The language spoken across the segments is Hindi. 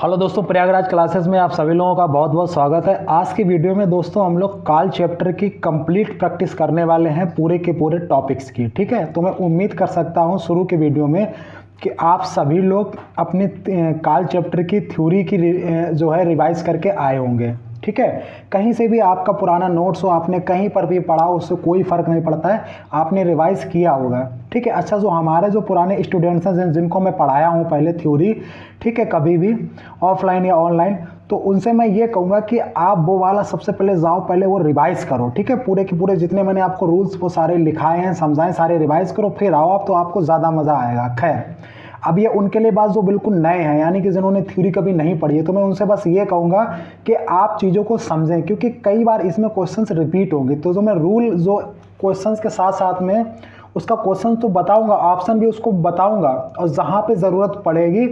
हेलो दोस्तों, प्रयागराज क्लासेस में आप सभी लोगों का बहुत बहुत स्वागत है। आज की वीडियो में दोस्तों हम लोग काल चैप्टर की कंप्लीट प्रैक्टिस करने वाले हैं पूरे के पूरे टॉपिक्स की। ठीक है, तो मैं उम्मीद कर सकता हूं शुरू के वीडियो में कि आप सभी लोग अपनी काल चैप्टर की थ्योरी की जो है रिवाइज करके आए होंगे। ठीक है, कहीं से भी आपका पुराना नोट्स हो, आपने कहीं पर भी पढ़ा हो, उससे कोई फ़र्क नहीं पड़ता है, आपने रिवाइज किया होगा। ठीक है, अच्छा, जो हमारे जो पुराने स्टूडेंट्स हैं जिनको मैं पढ़ाया हूँ पहले थ्योरी, ठीक है, कभी भी ऑफलाइन या ऑनलाइन, तो उनसे मैं ये कहूँगा कि आप वो वाला सबसे पहले जाओ, पहले वो रिवाइज़ करो। ठीक है, पूरे के पूरे जितने मैंने आपको रूल्स वो सारे लिखाए हैं, समझाएं, सारे रिवाइज़ करो, फिर आओ आप, तो आपको ज़्यादा मज़ा आएगा। खैर, अब ये उनके लिए बात जो बिल्कुल नए हैं, यानी कि जिन्होंने थ्योरी कभी नहीं पढ़ी है, तो मैं उनसे बस ये कहूँगा कि आप चीज़ों को समझें, क्योंकि कई बार इसमें क्वेश्चंस रिपीट होंगे। तो जो मैं रूल जो क्वेश्चंस के साथ साथ में उसका क्वेश्चन तो बताऊँगा, ऑप्शन भी उसको बताऊँगा, और जहाँ पे ज़रूरत पड़ेगी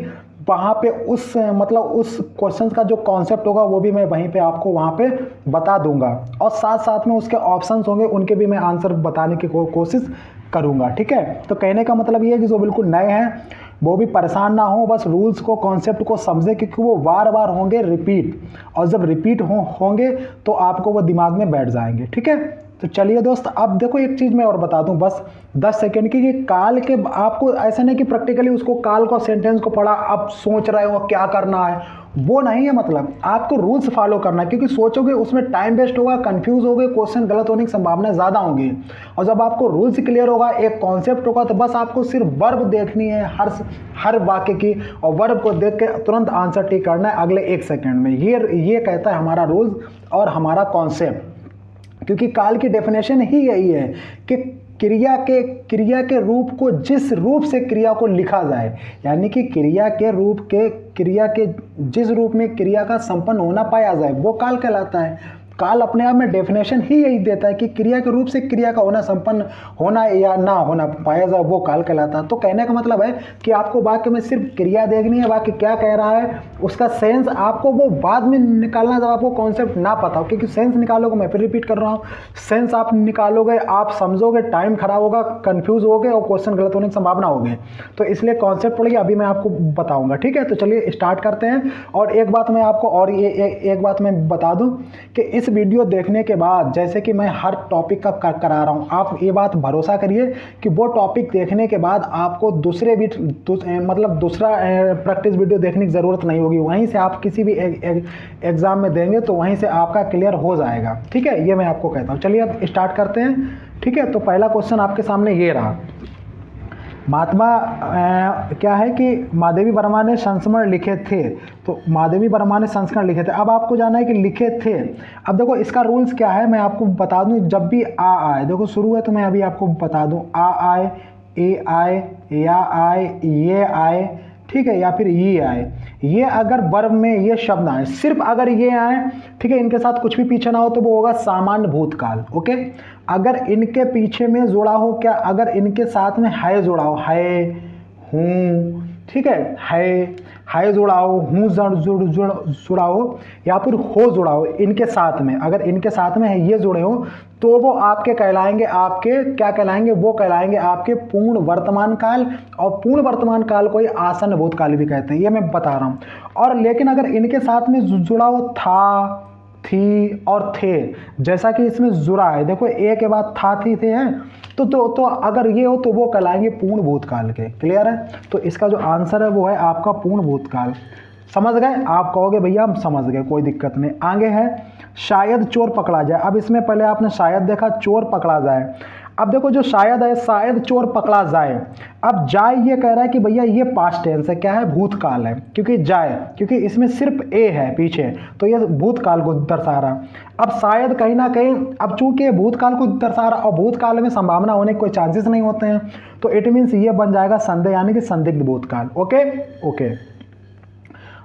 वहाँ पे उस उस क्वेश्चन का जो कॉन्सेप्ट होगा वो भी मैं वहीं पे आपको वहाँ पे बता दूंगा, और साथ साथ में उसके ऑप्शंस होंगे उनके भी मैं आंसर बताने की कोशिश करूँगा। ठीक है, तो कहने का मतलब ये है कि जो बिल्कुल नए हैं वो भी परेशान ना हो, बस रूल्स को कॉन्सेप्ट को समझे, क्योंकि वो बार बार होंगे रिपीट, और जब रिपीट होंगे तो आपको वो दिमाग में बैठ जाएंगे। ठीक है, तो चलिए दोस्त, अब देखो एक चीज़ मैं और बता दूं बस 10 सेकंड की, कि काल के आपको ऐसा नहीं कि प्रैक्टिकली उसको काल को सेंटेंस को पढ़ा अब सोच रहे हो क्या करना है, वो नहीं है। मतलब आपको रूल्स फॉलो करना है, क्योंकि सोचोगे उसमें टाइम वेस्ट होगा, कंफ्यूज होगे, क्वेश्चन गलत होने की संभावना ज़्यादा होगी। और जब आपको रूल्स क्लियर होगा, एक कॉन्सेप्ट होगा, तो बस आपको सिर्फ वर्ब देखनी है हर वाक्य की, और वर्ब को देख के तुरंत आंसर टिक करना है अगले 1 सेकेंड में। ये कहता है हमारा रूल्स और हमारा कॉन्सेप्ट, क्योंकि काल की डेफिनेशन ही यही है कि क्रिया के रूप को जिस रूप से क्रिया को लिखा जाए, यानी कि क्रिया के जिस रूप में क्रिया का संपन्न होना पाया जाए वो काल कहलाता है। काल अपने आप में डेफिनेशन ही यही देता है कि क्रिया के रूप से क्रिया का होना संपन्न होना या ना होना पाया जाए वो काल कहलाता है। तो कहने का मतलब है कि आपको वाक्य में सिर्फ क्रिया देखनी है, वाक्य क्या कह रहा है, उसका सेंस आपको वो बाद में निकालना जब आपको कॉन्सेप्ट ना पता हो, क्योंकि सेंस निकालोगे, मैं फिर रिपीट कर रहा हूँ, सेंस आप निकालोगे, आप समझोगे, टाइम खराब होगा, कन्फ्यूज होगे और क्वेश्चन गलत होने की संभावना होगी। तो इसलिए कॉन्सेप्ट पढ़िए, अभी मैं आपको बताऊँगा। ठीक है, तो चलिए स्टार्ट करते हैं। और एक बात मैं आपको और एक बात मैं बता दूँ कि इस वीडियो देखने के बाद, जैसे कि मैं हर टॉपिक का करा रहा हूं, आप ये बात भरोसा करिए कि वो टॉपिक देखने के बाद आपको दूसरा प्रैक्टिस वीडियो देखने की ज़रूरत नहीं होगी। वहीं से आप किसी भी एग्ज़ाम में देंगे तो वहीं से आपका क्लियर हो जाएगा। ठीक है, ये मैं आपको कहता हूँ। चलिए अब स्टार्ट करते हैं। ठीक है, तो पहला क्वेश्चन आपके सामने ये रहा। महात्मा क्या है कि महादेवी वर्मा ने संस्मरण लिखे थे, तो महादेवी वर्मा ने संस्मरण लिखे थे। अब आपको जाना है कि लिखे थे। अब देखो इसका रूल्स क्या है, मैं आपको बता दूं। जब भी आ आए, देखो शुरू है तो मैं अभी आपको बता दूं, आ आए, ए आए, या आए, ये आए, ठीक है, या फिर ये आए, ये अगर वर्ब में ये शब्द आए, सिर्फ अगर ये आए, ठीक है, इनके साथ कुछ भी पीछे ना हो, तो वो होगा सामान्य भूतकाल। ओके, अगर इनके पीछे में जुड़ा हो क्या, अगर इनके साथ में है जुड़ा हो, है, हूँ, ठीक है जुड़ा हो, हूँ जुड़ा हो, या फिर हो जुड़ा हो, इनके साथ में, अगर इनके साथ में है ये जुड़े हो, तो वो आपके कहलाएंगे, आपके क्या कहलाएंगे, वो कहलाएंगे आपके पूर्ण वर्तमान काल। और पूर्ण वर्तमान काल को ही आसन्न भूतकाल भी कहते हैं, ये मैं बता रहा हूँ। और लेकिन अगर इनके साथ में जुड़ा हो था, थी और थे, जैसा कि इसमें जुड़ा है, देखो ए के बाद था, थी, थे हैं, तो अगर ये हो तो वो कहलाएंगे पूर्ण भूतकाल के। क्लियर है, तो इसका जो आंसर है वो है आपका पूर्ण भूतकाल। समझ गए? आप कहोगे भैया हम समझ गए, कोई दिक्कत नहीं। आगे है शायद चोर पकड़ा जाए। अब इसमें पहले आपने शायद देखा, चोर पकड़ा जाए। अब देखो जो शायद है, शायद चोर पकड़ा जाए। अब जाए ये कह रहा है कि भैया ये पास्ट टेंस है, क्या है, भूतकाल है, क्योंकि जाए, क्योंकि इसमें सिर्फ ए है पीछे, तो ये भूतकाल को दर्शा रहा। अब शायद कहीं ना कहीं, अब चूंकि ये भूतकाल को दर्शा रहा और भूतकाल में संभावना होने के कोई चांसेस नहीं होते हैं, तो इट मीन्स ये बन जाएगा संदेह, यानी कि संदिग्ध भूतकाल। ओके,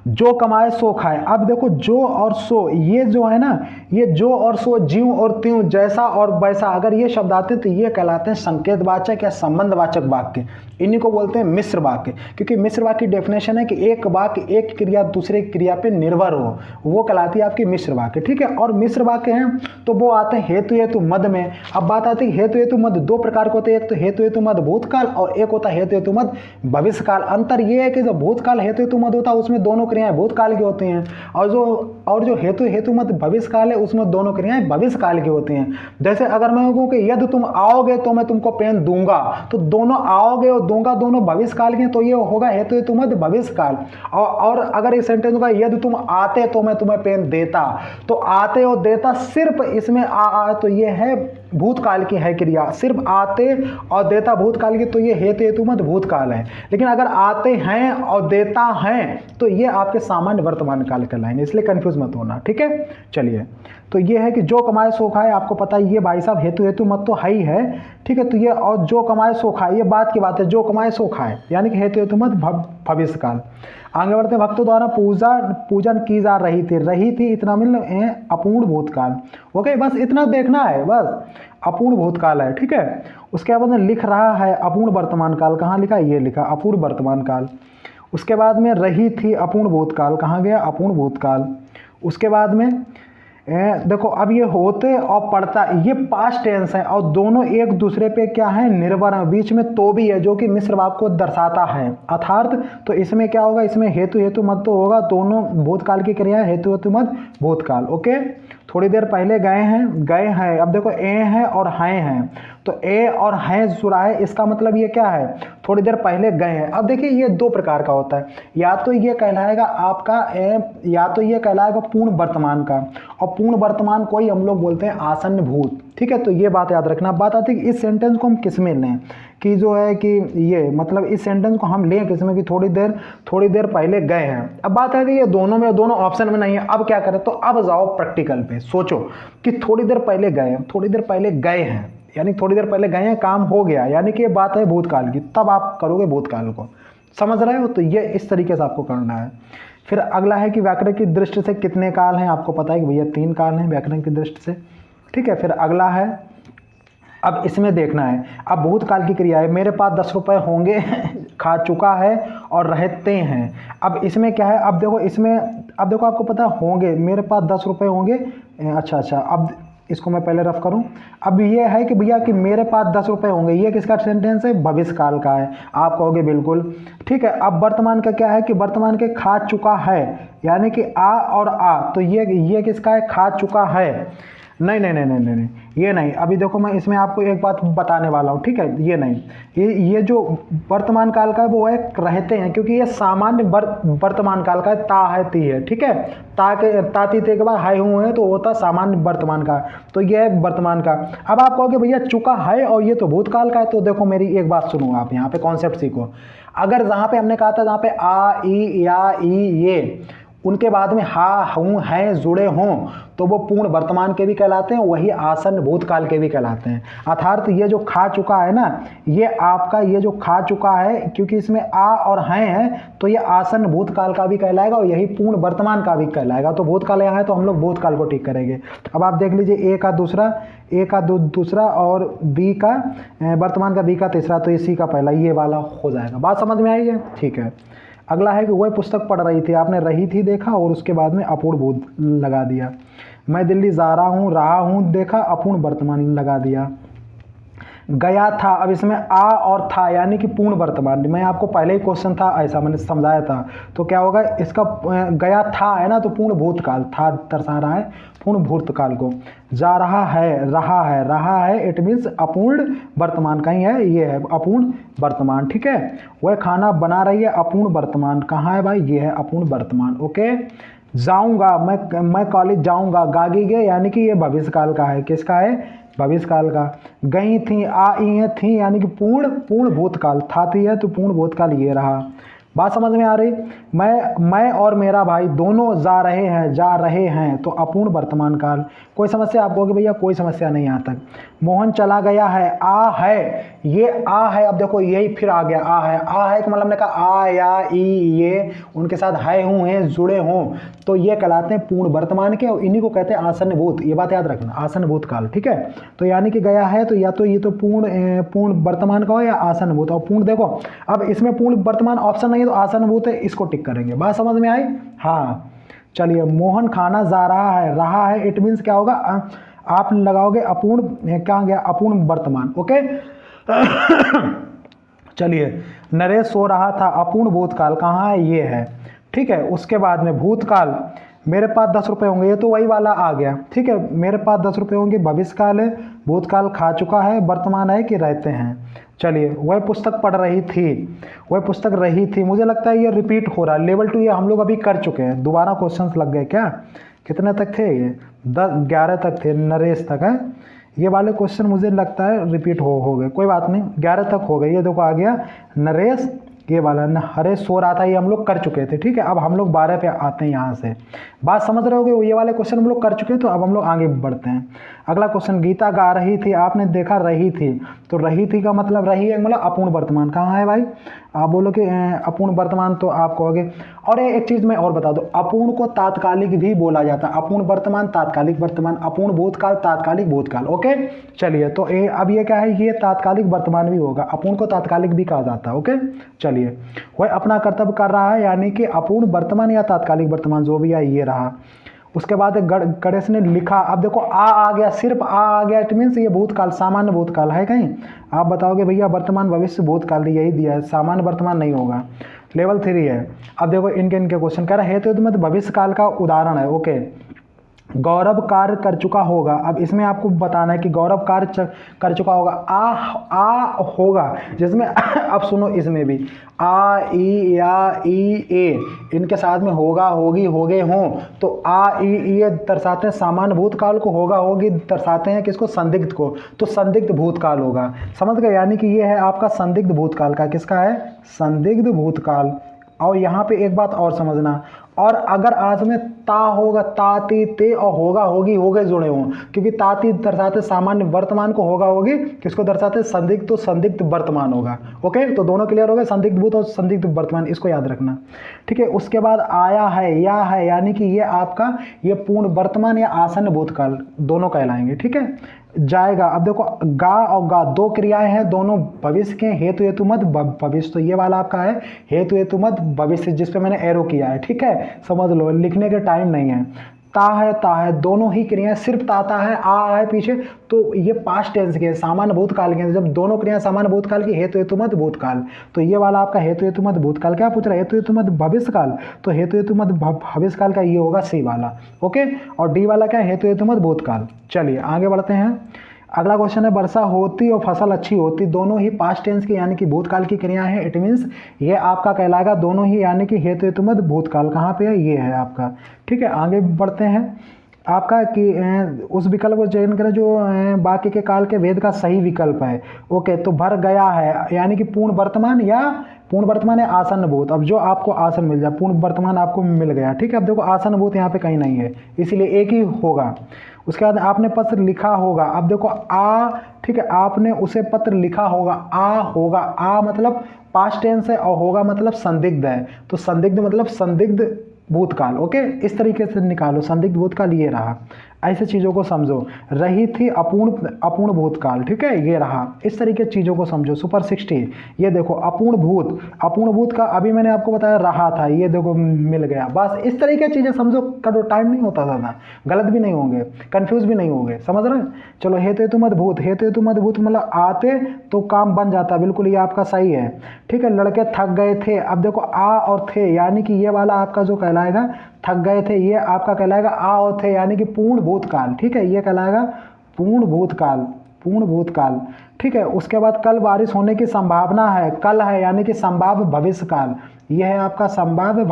जो कमाए सो खाए। अब देखो जो और सो, ये जो है ना, ये जो और सो, ज्यों और त्यों, जैसा और वैसा, अगर ये शब्द आते हैं तो ये कहलाते हैं संकेतवाचक या संबंधवाचक वाक्य। इन्हीं को बोलते हैं मिश्र वाक्य, क्योंकि मिश्र वाक्य की डेफिनेशन है कि एक वाक्य एक क्रिया दूसरे क्रिया पे निर्भर हो, वो कहलाती है आपकी मिश्र वाक्य। ठीक है, और मिश्र वाक्य हैं तो वो आते हैं हेतु हेतु मद में। अब बात आती है हेतु हेतु मद दो प्रकार के होते हैं, एक तो हेतु हेतु मद भूतकाल और एक होता है हेतु हेतु मद भविष्यकाल। अंतर ये है कि जो भूतकाल हेतु हेतु मद होता है उसमें दोनों क्रियाएं भूतकाल की होती हैं, और जो हेतु मत भविष्य काल है उसमें दोनों क्रियाएं भविष्य काल की होती हैं। जैसे अगर मैं कहूँ कि यदि तुम आओगे तो मैं तुमको पेन दूंगा, तो दोनों आओगे और दूंगा दोनों भविष्य काल के, तो ये होगा हेतु मत भविष्य काल। और अगर इस सेंटेंस होगा यदि तुम आते तो मैं तुम्हें पेन देता, तो आते और देता सिर्फ इसमें आ तो ये है भूतकाल की है क्रिया, सिर्फ आते और देता भूतकाल की, तो ये हेतु मत भूतकाल है। लेकिन अगर आते हैं और देता हैं तो ये आपके सामान्य वर्तमान काल कहलाएंगे, इसलिए कंफ्यूज मत होना, ठीक है। चलिए, तो ये है कि जो कमाए सो खाए, आपको पता है ये भाई साहब हेतु मत तो है ही है, ठीक है। तो ये और जो कमाए सो खाए, ये बात की बात है, जो कमाए सो खाए यानी कि हेतु मत भविष्य काल। आगे बढ़ते, भक्तों द्वारा पूजन की जा रही थी इतना मिल अपूर्ण भूतकाल। ओके, बस इतना देखना है, बस अपूर्ण भूतकाल है, ठीक है। उसके बाद में लिख रहा है अपूर्ण वर्तमान काल, कहाँ लिखा, ये लिखा अपूर्ण वर्तमान काल। उसके बाद में रही थी अपूर्ण भूतकाल, कहाँ गया, अपूर्ण भूतकाल। उसके बाद में देखो, अब ये होते और पढ़ता, ये पास्ट टेंस है और दोनों एक दूसरे पे क्या है, निर्भर है। बीच में तो भी है जो कि मिश्र वाक्य को दर्शाता है अर्थात, तो इसमें क्या होगा, इसमें हेतु मत तो होगा, दोनों भूतकाल की क्रिया हेतु मत भूतकाल। ओके, थोड़ी देर पहले गए हैं। अब देखो ए है और हैं, तो ए और हैं जुड़ा है, इसका मतलब ये क्या है, थोड़ी देर पहले गए हैं। अब देखिए ये दो प्रकार का होता है, या तो ये कहलाएगा आपका या तो ये कहलाएगा पूर्ण वर्तमान का, और पूर्ण वर्तमान को ही हम लोग बोलते हैं आसन्न भूत, ठीक है। तो ये बात याद रखना। बात आती है कि इस सेंटेंस को हम किस में लें, कि जो है कि ये मतलब इस सेंटेंस को हम लें किसमें, कि थोड़ी देर पहले गए हैं। अब बात है कि ये दोनों ऑप्शन में नहीं है। अब क्या करें, तो अब जाओ प्रैक्टिकल पे, सोचो कि थोड़ी देर पहले गए हैं यानी थोड़ी देर पहले गए हैं, काम हो गया, यानी कि ये बात है भूतकाल की, तब आप करोगे भूतकाल को, समझ रहे हो। तो ये इस तरीके से आपको करना है। फिर अगला है कि व्याकरण की दृष्टि से कितने काल हैं, आपको पता है कि भैया 3 काल हैं व्याकरण की दृष्टि से, ठीक है। फिर अगला है, अब इसमें देखना है, अब भूतकाल की क्रिया है, मेरे पास 10 रुपये होंगे खा चुका है और रहते हैं। अब इसमें क्या है, अब देखो आपको पता होंगे, मेरे पास 10 रुपये होंगे, अच्छा, अब इसको मैं पहले रफ करूं। अब ये है कि भैया कि मेरे पास 10 रुपये होंगे, ये किसका सेंटेंस है, भविष्य काल का है। आप कहोगे बिल्कुल ठीक है। अब वर्तमान का क्या है कि वर्तमान के खा चुका है, यानी कि आ और आ, तो ये किसका है, खा चुका है। नहीं, ये नहीं। अभी देखो मैं इसमें आपको एक बात बताने वाला हूँ, ठीक है। ये नहीं, ये जो वर्तमान काल का है वो है रहते हैं, क्योंकि ये सामान्य वर्तमान काल का है, ता है ती है, ठीक है। ताती ते के बाद हाय हूँ है तो होता सामान्य वर्तमान का, तो ये है वर्तमान का। अब आप कहोगे भैया चुका है और ये तो भूतकाल का है, तो देखो मेरी एक बात सुनो, आप यहाँ पे कॉन्सेप्ट सीखो। अगर जहाँ पे हमने कहा था, जहाँ पे आ ई या ई ये, उनके बाद में हा हूँ हैं जुड़े हों, तो वो पूर्ण वर्तमान के भी कहलाते हैं, वही आसन्न भूतकाल के भी कहलाते हैं। अर्थात ये जो खा चुका है ना, ये आपका ये जो खा चुका है, क्योंकि इसमें आ और हैं तो ये आसन्न भूतकाल का भी कहलाएगा और यही पूर्ण वर्तमान का भी कहलाएगा। तो भूतकाल यहाँ है तो हम लोग भूतकाल को ठीक करेंगे। अब आप देख लीजिए, ए का दूसरा और बी का वर्तमान का बी का तीसरा, तो इसी का पहला, ये वाला हो जाएगा। बात समझ में आई है, ठीक है। अगला है कि वह पुस्तक पढ़ रही थी, आपने रही थी देखा और उसके बाद में अपूर्ण भूत लगा दिया। मैं दिल्ली जा रहा हूँ देखा, अपूर्ण वर्तमान लगा दिया। गया था, अब इसमें आ और था यानी कि पूर्ण वर्तमान, मैं आपको पहले ही क्वेश्चन था ऐसा मैंने समझाया था, तो क्या होगा इसका गया था है ना, तो पूर्ण भूतकाल, था दर्शा रहा है पूर्ण भूतकाल को। जा रहा है इट मीन्स अपूर्ण वर्तमान का ही है, ये है अपूर्ण वर्तमान, ठीक है। वह खाना बना रही है, अपूर्ण वर्तमान, कहाँ है भाई, ये है अपूर्ण वर्तमान। ओके, जाऊंगा, मैं कॉलेज जाऊंगा, गागी गए यानी कि ये भविष्य काल का है, किसका है, भविष्य काल का। गई थी, आई थी यानी कि पूर्ण भूतकाल, था थी है तो पूर्ण भूतकाल ये रहा। बात समझ में आ रही। मैं और मेरा भाई दोनों जा रहे हैं तो अपूर्ण वर्तमान काल। कोई समस्या, आप कहोगे भैया कोई समस्या नहीं यहाँ तक। मोहन चला गया है, आ है, ये आ है, अब देखो यही फिर आ गया, आ है कि मतलब हमने कहा आ या ई ये उनके साथ है हूँ हैं जुड़े हों, तो ये कहलाते हैं पूर्ण वर्तमान के और इन्हीं को कहते हैं आसन्न भूत। ये बात याद रखना, आसन्न भूत काल, ठीक है। तो यानी कि गया है तो या तो ये तो पूर्ण वर्तमान का हो या आसन्न भूत। और पूर्ण देखो, अब इसमें पूर्ण वर्तमान ऑप्शन नहीं है तो आसन्न भूत है, इसको टिक करेंगे। बात समझ में आई, हाँ। चलिए, मोहन खाना जा रहा है इट मीन्स क्या होगा, आप लगाओगे अपूर्ण, क्या गया, अपूर्ण वर्तमान। ओके चलिए, नरेश सो रहा था, अपूर्ण भूतकाल, कहाँ है, ये है, ठीक है। उसके बाद में भूतकाल, मेरे पास 10 रुपये होंगे, ये तो वही वाला आ गया, ठीक है। मेरे पास 10 रुपये होंगे, भविष्यकाल है, भूतकाल खा चुका है, वर्तमान है कि रहते हैं। चलिए, वह पुस्तक पढ़ रही थी, वह पुस्तक रही थी, मुझे लगता है ये रिपीट हो रहा है। लेवल 2 ये हम लोग अभी कर चुके हैं, दोबारा क्वेश्चंस लग गए क्या? कितने तक थे ये? 11 तक थे, नरेश तक है। ये वाले क्वेश्चन मुझे लगता है रिपीट हो गए, कोई बात नहीं, 11 तक हो गए। ये देखो आ गया नरेश, ये वाला न हरे सो रहा था, ये हम लोग कर चुके थे, ठीक है। अब हम लोग 12 पे आते हैं यहाँ से, बात समझ रहे होगे, ये वाले क्वेश्चन हम लोग कर चुके हैं, तो अब हम लोग आगे बढ़ते हैं। अगला क्वेश्चन, गीता गा रही थी, आपने देखा रही थी, तो रही थी का मतलब रही है मतलब अपूर्ण वर्तमान। कहाँ है भाई? आप बोलो कि अपूर्ण वर्तमान, तो आप कहोगे। और एक चीज़ मैं और बता दूं, अपूर्ण को तात्कालिक भी बोला जाता है, अपूर्ण वर्तमान तात्कालिक वर्तमान, अपूर्ण भूतकाल तात्कालिक भूतकाल। ओके, चलिए, तो अब ये क्या है, ये तात्कालिक वर्तमान भी होगा, अपूर्ण को तात्कालिक भी कहा जाता है। ओके, चलिए, वह अपना कर्तव्य कर रहा है, यानी कि अपूर्ण वर्तमान या तात्कालिक वर्तमान जो भी है ये रहा। उसके बाद गणेश ने लिखा, अब देखो आ गया, सिर्फ आ गया, इट मीन्स ये भूतकाल, सामान्य भूतकाल है कहीं? आप बताओगे भैया वर्तमान भविष्य भूतकाल यही दिया है, सामान्य वर्तमान नहीं होगा। लेवल 3 है। अब देखो इनके क्वेश्चन कह रहा है, तो मतलब भविष्य काल का उदाहरण है। ओके, गौरव कार्य कर चुका होगा, अब इसमें आपको बताना है कि गौरव कार्य कर चुका होगा, आ होगा, जिसमें अब सुनो, इसमें भी आ, ई, या, ई, ए, इनके साथ में होगा, होगी, हो गए हों, तो आ, ई, ये दर्शाते हैं सामान्य भूतकाल को, होगा, होगी दर्शाते हैं किसको? संदिग्ध को, तो संदिग्ध भूतकाल होगा। समझ गए? यानी कि ये है आपका संदिग्ध भूतकाल का, किसका है? संदिग्ध भूतकाल। और यहाँ पे एक बात और समझना, और अगर आज में ता होगा, ता, ती, ते, और होगा, होगी, हो गए जुड़े हों, क्योंकि ताती दर्शाते सामान्य वर्तमान को, होगा, होगी किसको दर्शाते? संदिग्ध, तो संदिग्ध वर्तमान होगा। ओके, तो दोनों क्लियर हो गए, संदिग्ध भूत और संदिग्ध वर्तमान, इसको याद रखना, ठीक है। उसके बाद आया है, या है, यानी कि ये आपका ये पूर्ण वर्तमान या आसन्न भूतकाल दोनों कहलाएंगे, ठीक है। जाएगा, अब देखो गा और गा दो क्रियाएं हैं, दोनों भविष्य के, हेतु हेतु मत भविष्य, तो ये वाला आपका है हेतु हेतु मत भविष्य, जिस पे मैंने एरो किया है, ठीक है। समझ लो, लिखने के टाइम नहीं है। ता है, दोनों ही क्रियाएं, सिर्फ ताता है, आ है पीछे, तो ये पास्ट टेंस के, सामान्य भूतकाल के, जब दोनों क्रियाएं सामान्य भूतकाल की, हेतु हेतु मत भूतकाल, तो ये वाला आपका हेतु हेतु मत भूतकाल। क्या पूछ रहा है? हेतु हेतु मत भविष्यकाल, तो हेतु हेतु मत भविष्यकाल का ये होगा सी वाला। ओके, और डी वाला क्या है? हेतु हेतु मत भूतकाल। चलिए आगे बढ़ते हैं। अगला क्वेश्चन है, वर्षा होती और फसल अच्छी होती, दोनों ही पास्ट टेंस की यानी कि भूतकाल की क्रिया है, इट मीन्स ये आपका कहलाएगा दोनों ही यानी कि हेतु हेतु मत भूतकाल। कहाँ पे है? ये है आपका, ठीक है। आगे बढ़ते हैं आपका कि उस विकल्प को चयन करें जो बाकी के काल के भेद का सही विकल्प है। ओके, तो भर गया है यानी कि पूर्ण वर्तमान या पूर्ण वर्तमान है आसन्न भूत। अब जो आपको आसन मिल जाए, पूर्ण वर्तमान आपको मिल गया, ठीक है। अब देखो आसन्न भूत यहाँ पे कहीं नहीं है, इसीलिए एक ही होगा। उसके बाद आपने पत्र लिखा होगा, अब देखो आ, ठीक है, आपने उसे पत्र लिखा होगा, आ होगा, आ मतलब पास्ट टेंस है और होगा मतलब संदिग्ध है, तो संदिग्ध मतलब संदिग्ध भूतकाल। ओके, इस तरीके से निकालो, संदिग्ध भूतकाल ये रहा। ऐसे चीज़ों को समझो, रही थी अपूर्ण भूतकाल, ठीक है, ये रहा। इस तरीके चीज़ों को समझो। सुपर 60, ये देखो अपूर्ण भूत का अभी मैंने आपको बताया रहा था, ये देखो मिल गया। बस इस तरीके चीज़ें समझो, करो, टाइम नहीं होता ज़्यादा, गलत भी नहीं होंगे, कंफ्यूज भी नहीं होंगे, समझ रहे हैं। चलो, हेतु हेतु मत भूत, हेतु हेतु मत भूत मतलब आते तो काम बन जाता, बिल्कुल ये आपका सही है, ठीक है। लड़के थक गए थे, अब देखो आ और थे यानी कि ये वाला आपका जो कहलाएगा थक गए थे, ये आपका कहलाएगा आ और थे यानी कि पूर्ण भूतकाल, ठीक है, ये कहलाएगा पूर्ण भूतकाल, ठीक है। उसके बाद कल बारिश होने की संभावना है, कल है यानी कि संभाव्य भविष्यकाल, यह है आपका संभाव्य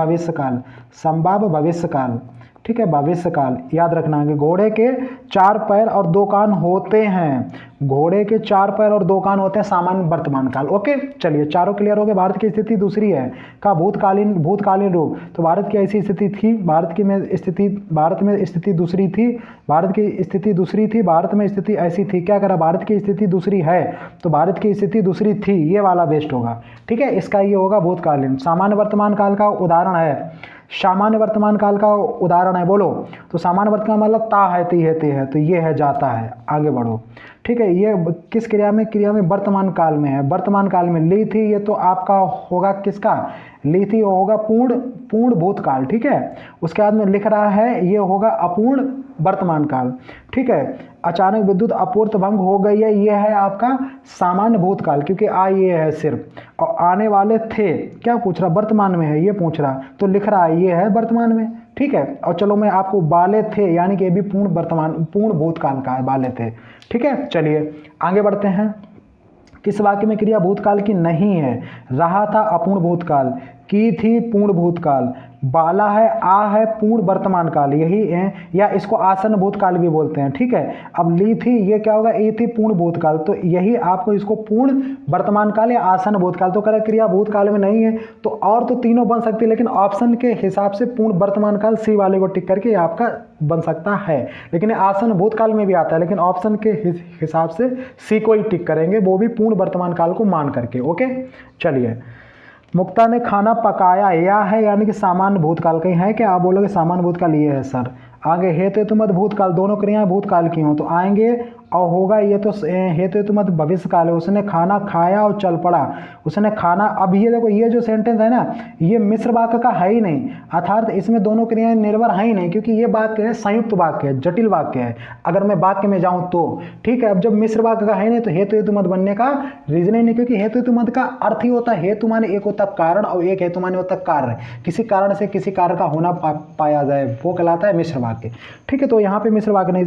भविष्यकाल, ठीक है, भविष्यकाल याद रखना है। घोड़े के 4 पैर और 2 कान होते हैं, घोड़े के 4 पैर और 2 कान होते हैं, सामान्य वर्तमान काल। ओके, चलिए चारों क्लियर हो गए। भारत की स्थिति दूसरी है का भूतकालीन रूप, तो भारत की ऐसी स्थिति थी, भारत में स्थिति दूसरी थी, भारत में स्थिति ऐसी थी, क्या करा, भारत की स्थिति दूसरी है, तो भारत की स्थिति दूसरी थी, ये वाला बेस्ट होगा, ठीक है। इसका ये होगा भूतकालीन। सामान्य वर्तमान काल का उदाहरण है, सामान्य वर्तमान काल का उदाहरण है, बोलो, तो सामान्य वर्तमान मतलब ता है, ती है, तो ये है जाता है। आगे बढ़ो, ठीक है। ये किस क्रिया में वर्तमान काल में है, वर्तमान काल में ली थी, ये तो आपका होगा किसका, ली थी वो होगा पूर्ण पूर्ण भूतकाल, ठीक है। उसके बाद में लिख रहा है ये होगा अपूर्ण वर्तमान काल, ठीक है। अचानक विद्युत आपूर्ति भंग हो गई है, ये है आपका सामान्य भूतकाल, क्योंकि ये है सिर्फ। और आने वाले थे, क्या पूछ रहा, वर्तमान में है ये पूछ रहा, तो लिख रहा है ये है वर्तमान में, ठीक है। और चलो मैं आपको वाले थे यानी कि ये भी पूर्ण वर्तमान पूर्ण भूतकाल का है, वाले थे, ठीक है। चलिए आगे बढ़ते हैं। किस वाक्य में क्रिया भूतकाल की नहीं है? रहा था अपूर्ण भूतकाल, की थी पूर्ण भूतकाल, बाला है आ है पूर्ण वर्तमान काल, यही है, या इसको आसन्न भूतकाल भी बोलते हैं, ठीक है। अब ली थी ये क्या होगा, ए थी पूर्ण भूतकाल, तो यही आपको इसको पूर्ण वर्तमान काल या आसन्न भूतकाल, तो करें क्रिया भूतकाल में नहीं है तो और तो तीनों बन सकती है, लेकिन ऑप्शन के हिसाब से पूर्ण वर्तमान काल सी वाले को टिक करके आपका बन सकता है, लेकिन आसन्न भूतकाल में भी आता है, लेकिन ऑप्शन के हिसाब से सी को ही टिक करेंगे, वो भी पूर्ण वर्तमान काल को मान करके, ओके। चलिए, मुक्ता ने खाना पकाया, या है यानी कि सामान्य भूतकाल, कहीं है क्या, आप बोलोगे सामान्य भूतकाल ये है सर। आगे हेतु तुमत भूतकाल, दोनों क्रियाएं भूतकाल की हों तो आएंगे, और होगा ये तो हेतु तुमत भविष्य काल है। उसने खाना खाया और चल पड़ा, उसने खाना, अब ये देखो ये जो सेंटेंस है ना, ये मिश्र वाक्य का है ही नहीं, अर्थात इसमें दोनों क्रियाएं निर्भर है ही नहीं, क्योंकि ये वाक्य है संयुक्त वाक्य है, जटिल वाक्य है, अगर मैं वाक्य में जाऊं तो, ठीक है। अब जब मिश्र वाक्य का है नहीं तो हेतु हेतु मत बनने का रीजन ही नहीं, क्योंकि हेतु हेतु मत का अर्थ ही होता है, हेतु माने एक होता कारण और एक हेतु माने होता कार्य, किसी कारण से किसी कार्य का होना पाया जाए, वो कहलाता है मिश्र वाक्य, ठीक है। तो यहाँ पे मिश्र वाक्य नहीं,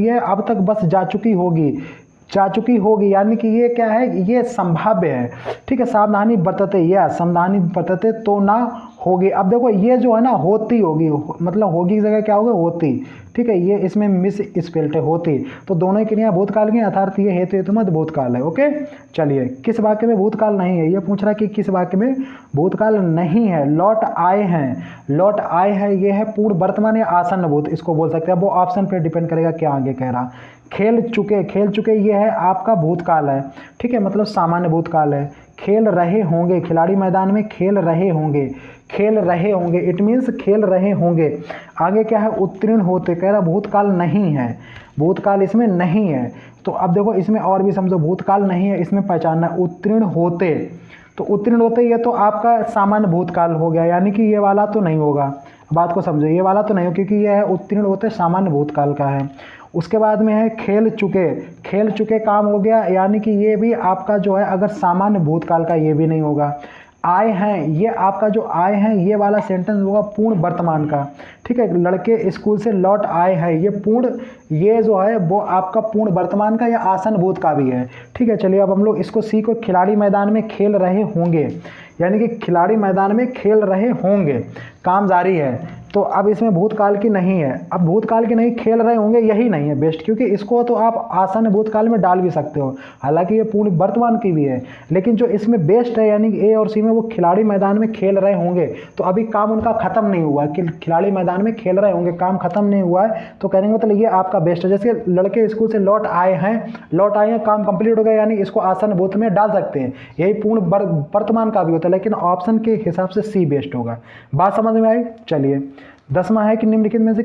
ये अब तक बस जा चुकी होगी यानी कि ये क्या है, ये संभाव्य है, ठीक है। सावधानी बरतते, या सावधानी बरतते तो ना होगी। अब देखो ये जो है ना होती होगी, मतलब होगी की जगह क्या होगा, होती, ठीक है। ये इसमें मिस स्पेल्ट है, होती, तो दोनों ही क्रिया भूतकाल की, अर्थात ये हेतु हेतु मत भूतकाल है, ओके। चलिए, किस वाक्य में भूतकाल नहीं है, ये पूछ रहा है कि किस वाक्य में भूतकाल नहीं है। लौट आए हैं, लौट आए हैं ये है पूर्ण वर्तमान या आसन्न भूत, इसको बोल सकते हैं, वो ऑप्शन पे डिपेंड करेगा क्या आगे कह रहा। खेल चुके ये है आपका भूतकाल है, ठीक है, मतलब सामान्य भूतकाल है। खेल रहे होंगे, खिलाड़ी मैदान में खेल रहे होंगे, इट मीन्स खेल रहे होंगे। आगे क्या है, उत्तीर्ण होते, कह रहा भूतकाल नहीं है, भूतकाल इसमें नहीं है। तो अब देखो इसमें और भी समझो, भूतकाल नहीं है इसमें पहचानना, उत्तीर्ण होते, तो उत्तीर्ण होते ये तो आपका सामान्य भूतकाल हो गया, यानी कि ये वाला तो नहीं होगा, बात को समझो, ये वाला तो नहीं हो, क्योंकि ये है उत्तीर्ण होते सामान्य भूतकाल का है। उसके बाद में है खेल चुके काम हो गया, यानी कि ये भी आपका जो है अगर सामान्य भूतकाल का, ये भी नहीं होगा। आए हैं, ये आपका जो आए हैं ये वाला सेंटेंस होगा पूर्ण वर्तमान का, ठीक है। लड़के स्कूल से लौट आए हैं, ये पूर्ण, ये जो है वो आपका पूर्ण वर्तमान का या आसन्न भूत का भी है, ठीक है। चलिए अब हम लोग इसको सी को खिलाड़ी मैदान में खेल रहे होंगे, यानी कि खिलाड़ी मैदान में खेल रहे होंगे, काम जारी है, तो अब इसमें भूतकाल की नहीं है। अब भूतकाल की नहीं, खेल रहे होंगे यही नहीं है बेस्ट, क्योंकि इसको तो आप आसन्न भूतकाल में डाल भी सकते हो, हालांकि ये पूर्ण वर्तमान की भी है, लेकिन जो इसमें बेस्ट है यानी कि ए और सी में वो खिलाड़ी मैदान में खेल रहे होंगे, तो अभी काम उनका खत्म नहीं हुआ कि खिलाड़ी मैदान में खेल रहे होंगे, काम खत्म नहीं हुआ है, तो कहने का मतलब ये आपका बेस्ट है। जैसे लड़के स्कूल से लौट आए हैं, काम कंप्लीट हो गया, यानी इसको आसन्न भूत में डाल सकते हैं, यही पूर्ण वर्तमान का भी होता है, लेकिन ऑप्शन के हिसाब से सी बेस्ट होगा। बात समझ में आई। चलिए 10वां है कि निम्नलिखित में से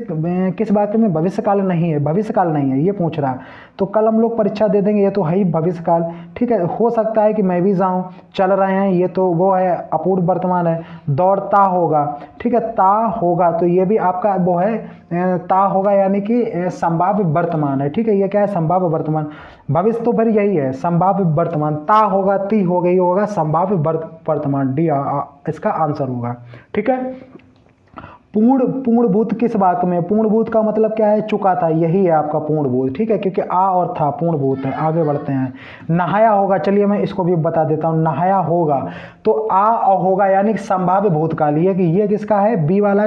किस वाक्य में भविष्यकाल नहीं है, भविष्यकाल नहीं है ये पूछ रहा। तो कल हम लोग परीक्षा दे देंगे, ये तो है ही भविष्यकाल, ठीक है। हो सकता है कि मैं भी जाऊं, चल रहे हैं, ये तो वो है अपूर्ण वर्तमान है। दौड़ता होगा, ठीक है, ता होगा, तो ये भी आपका वो है ता होगा, यानी कि संभाव्य वर्तमान है, ठीक है। ये क्या है, संभाव्य वर्तमान। भविष्य तो फिर यही है संभाव्य वर्तमान, ता होगा, ती हो गई, होगा संभाव्य वर्तमान, डी इसका आंसर होगा, ठीक है। पूर्ण भूत किस वाक्य में, पूर्ण भूत का मतलब क्या है, चुका था, यही है आपका पूर्ण भूत, ठीक है, क्योंकि आ और था पूर्ण भूत है। आगे बढ़ते हैं। नहाया होगा, चलिए मैं इसको भी बता देता हूँ, नहाया होगा, तो आ और होगा यानी कि संभाव्य भूतकाल, ये कि ये किसका है, बी वाला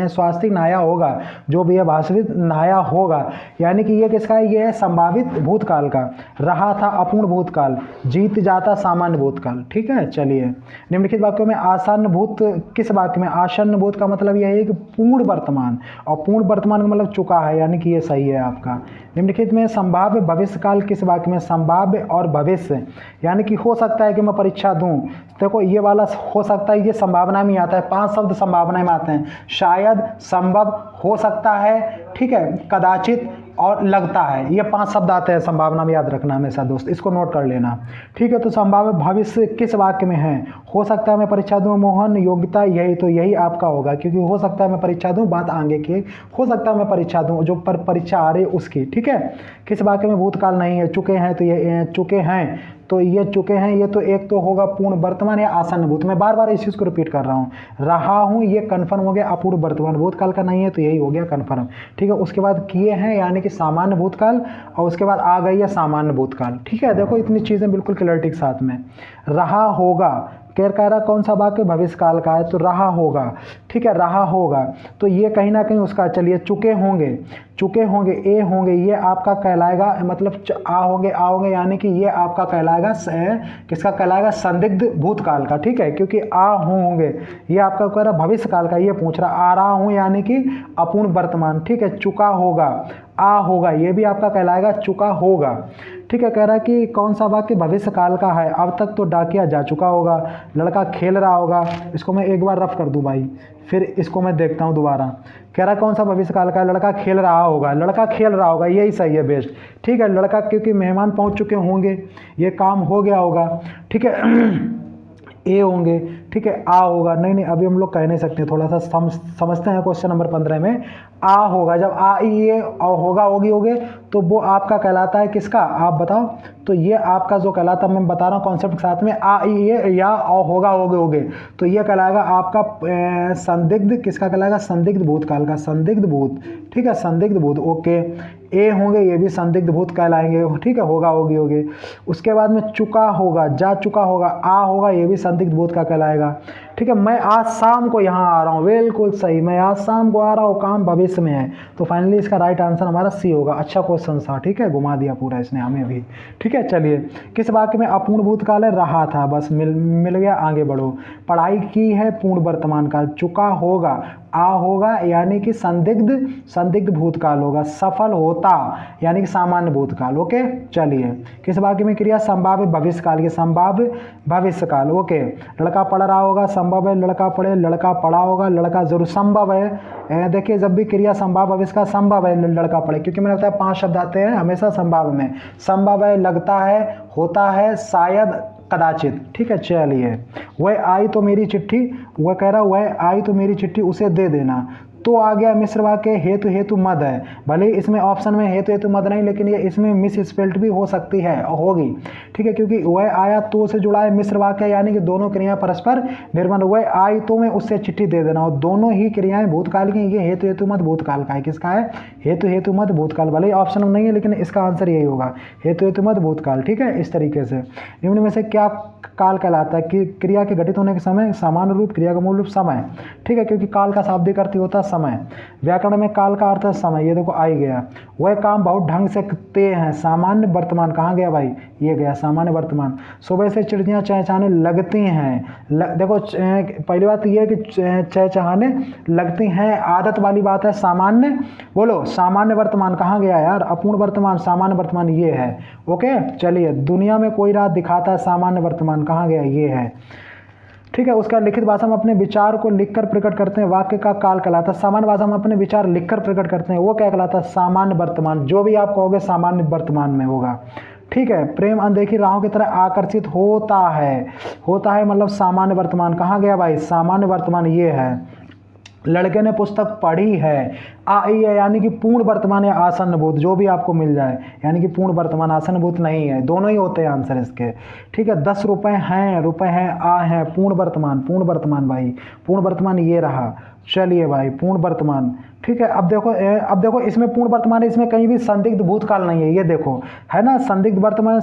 स्वास्तिक नहाया होगा, जो भी है भाषित नहाया होगा, यानी कि ये किसका है, ये है संभावित भूतकाल का। रहा था अपूर्ण भूतकाल, जीत जाता सामान्य भूतकाल, ठीक है। चलिए निम्नलिखित वाक्यों में आसन्न भूत किस वाक्य में, आसन्न भूत का मतलब यह है कि पूर्ण वर्तमान, और पूर्ण वर्तमान का मतलब चुका है, यानी कि ये सही है आपका। निम्नलिखित में संभाव्य भविष्यकाल किस वाक्य में, संभाव्य और भविष्य, यानी कि हो सकता है कि मैं परीक्षा दूं, देखो ये वाला हो सकता है, ये संभावना में आता है, 5 शब्द संभावना में आते हैं, शायद, संभव, हो सकता है, ठीक है, कदाचित, और लगता है, ये 5 शब्द आते हैं संभावना में, याद रखना हमेशा दोस्त, इसको नोट कर लेना। ठीक है, तो संभाव्य भविष्य किस वाक्य में है? हो सकता है मैं परीक्षा दूं मोहन, योग्यता यही, तो यही आपका होगा, क्योंकि हो सकता है मैं परीक्षा दूं, बात आगे की, हो सकता है मैं परीक्षा दूं, जो पर परीक्षा आ रही है उसकी। ठीक है, किस वाक्य में भूतकाल नहीं है? चुके हैं, तो ये चुके हैं, तो ये चुके हैं, ये तो एक तो होगा पूर्ण वर्तमान या आसन्न भूत। मैं बार बार इस चीज़ को रिपीट कर रहा हूँ, रहा हूँ ये कन्फर्म हो गया, अपूर्ण वर्तमान, भूतकाल का नहीं है तो यही हो गया कन्फर्म। ठीक है, उसके बाद किए हैं यानी कि सामान्य भूतकाल, और उसके बाद आ गई है सामान्य भूतकाल। ठीक है, देखो इतनी चीज़ें बिल्कुल क्लैरिटी के साथ में। रहा होगा, कह रहा कौन सा वाक्य? भविष्य काल का है, तो रहा होगा। ठीक है, रहा होगा, तो ये कहीं ना कहीं उसका, चलिए चुके होंगे, चुके होंगे, ए होंगे, ये आपका कहलाएगा, मतलब आ होंगे यानी कि ये आपका कहलाएगा, किसका कहलाएगा? संदिग्ध भूतकाल का। ठीक है, क्योंकि आ होंगे ये आपका कह रहा भविष्य काल का, ये पूछ रहा। आ रहा हूँ यानी कि अपूर्ण वर्तमान। ठीक है, चुका होगा, आ होगा, ये भी आपका कहलाएगा चुका होगा। ठीक है, कह रहा है कि कौन सा वाक्य भविष्य काल का है? अब तक तो डाकिया जा चुका होगा, लड़का खेल रहा होगा, इसको मैं एक बार रफ कर दूं भाई, फिर इसको मैं देखता हूं दोबारा। कह रहा है कौन सा भविष्य काल का है? लड़का खेल रहा होगा, लड़का खेल रहा होगा, यही सही है, बेस्ट। ठीक है, लड़का क्योंकि मेहमान पहुंच चुके होंगे, ये काम हो गया होगा। ठीक है, ए होंगे। ठीक है, आ होगा, नहीं अभी हम लोग कह नहीं सकते, थोड़ा सा समझते हैं। क्वेश्चन नंबर 15 में आ होगा, जब आ ई ए और होगा होगी होगे, तो वो आपका कहलाता है किसका? आप बताओ। तो ये आपका जो कहलाता है, मैं बता रहा हूँ कॉन्सेप्ट के साथ में, आ ई ए या और होगा होगे, तो ये कहलाएगा आपका संदिग्ध, किसका कहलाएगा? संदिग्ध भूतकाल का, संदिग्ध भूत। ठीक है, संदिग्ध भूत। ओके, ए होंगे, ये भी संदिग्ध भूत कहलाएंगे। ठीक है, होगा होगी। उसके बाद में चुका होगा, जा चुका होगा, आ होगा, ये भी संदिग्ध भूत का कहलाएगा। ठीक है, मैं आज शाम को यहाँ आ रहा हूँ, बिल्कुल सही, मैं आज शाम को आ रहा हूँ, काम भविष्य में है, तो फाइनली इसका राइट आंसर हमारा सी होगा। अच्छा क्वेश्चन था। ठीक है, घुमा दिया पूरा इसने हमें भी। ठीक है, चलिए, किस वाक्य में अपूर्ण भूतकाल है? रहा था, बस मिल गया, आगे बढ़ो। पढ़ाई की है, पूर्ण वर्तमान काल। चुका होगा, आ होगा यानी कि संदिग्ध भूतकाल होगा। सफल होता यानी कि सामान्य भूतकाल। ओके, चलिए, किस वाक्य में क्रिया? संभाव्य भविष्य काल की, संभाव्य भविष्य काल। ओके, लड़का पढ़ रहा होगा, संभव है लड़का पढ़े, लड़का पढ़ा होगा, लड़का जरूर, संभव है। देखिए, जब भी क्रिया संभाव्य भविष्य का, संभव है लड़का पढ़े, क्योंकि मैंने बताया 5 शब्द आते हैं हमेशा संभाव्य में। संभव है, लगता है, होता है, शायद, कदाचित। ठीक है, चलिए, वह आई तो मेरी चिट्ठी, वह कह रहा वह आई तो मेरी चिट्ठी उसे दे देना। तो आ गया मिश्र वाक्य, हेतु मद है। भले इसमें ऑप्शन में हेतु मद नहीं, लेकिन ये इसमें मिस स्पेल्ट भी हो सकती है और होगी। ठीक है, क्योंकि वह आया तो से जुड़ा है मिश्र वाक्य, यानी कि दोनों क्रियाएं परस्पर निर्भर। वह आई तो मैं उससे चिट्ठी दे देना, और दोनों ही क्रियाएं भूतकाल की। ये हेतु मद भूतकाल का है, किसका है? हेतु मद भूतकाल। भले ऑप्शन में नहीं है, लेकिन इसका आंसर यही होगा, हेतु मद भूतकाल। ठीक है, इस तरीके से निम्न में से क्या काल कहलाता है? कि क्रिया के घटित होने के समय, सामान्य रूप, क्रिया का मूल रूप, समय। ठीक है, क्योंकि काल का शाब्दिक अर्थ होता है समय। व्याकरण में काल का अर्थ है समय। ये देखो आ ही गया। वह काम बहुत ढंग से करते हैं, सामान्य वर्तमान। कहाँ गया भाई? ये गया, सामान्य वर्तमान। सुबह से चिड़ियाँ चहचहाने लगती हैं। देखो, पहली बात ये है कि चहचहाने लगती हैं, आदत वाली बात है। सामान्य, बोलो, सामान्य वर्तमान कहाँ गया यार? अपूर्ण वर्तमान, सामान्य वर्तमान ये है। ओके, चलिए, दुनिया में कोई रात दिखाता है, सामान्य वर्तमान कहाँ गया? ये है। ठीक है, उसका लिखित भाषा में अपने विचार को लिखकर प्रकट करते हैं, वाक्य का काल कहलाता है। सामान्य भाषा में अपने विचार लिखकर प्रकट करते हैं, वो क्या कहलाता है? सामान्य वर्तमान। जो भी आप कहोगे सामान्य वर्तमान में होगा। ठीक है, प्रेम अनदेखी राहों की तरह आकर्षित होता है मतलब सामान्य वर्तमान। कहाँ गया भाई? सामान्य वर्तमान ये है। लड़के ने पुस्तक पढ़ी है, आई है, यानी कि पूर्ण वर्तमान या आसन्न भूत, जो भी आपको मिल जाए, यानी कि पूर्ण वर्तमान, आसन्न भूत नहीं है, दोनों ही होते हैं आंसर इसके। ठीक है, 10 रुपए हैं, आ है, पूर्ण वर्तमान भाई, पूर्ण वर्तमान ये रहा। चलिए भाई, पूर्ण वर्तमान। ठीक है, अब देखो इसमें पूर्ण वर्तमान है, इसमें कहीं भी संदिग्ध भूतकाल नहीं है। ये देखो, है ना, संदिग्ध वर्तमान,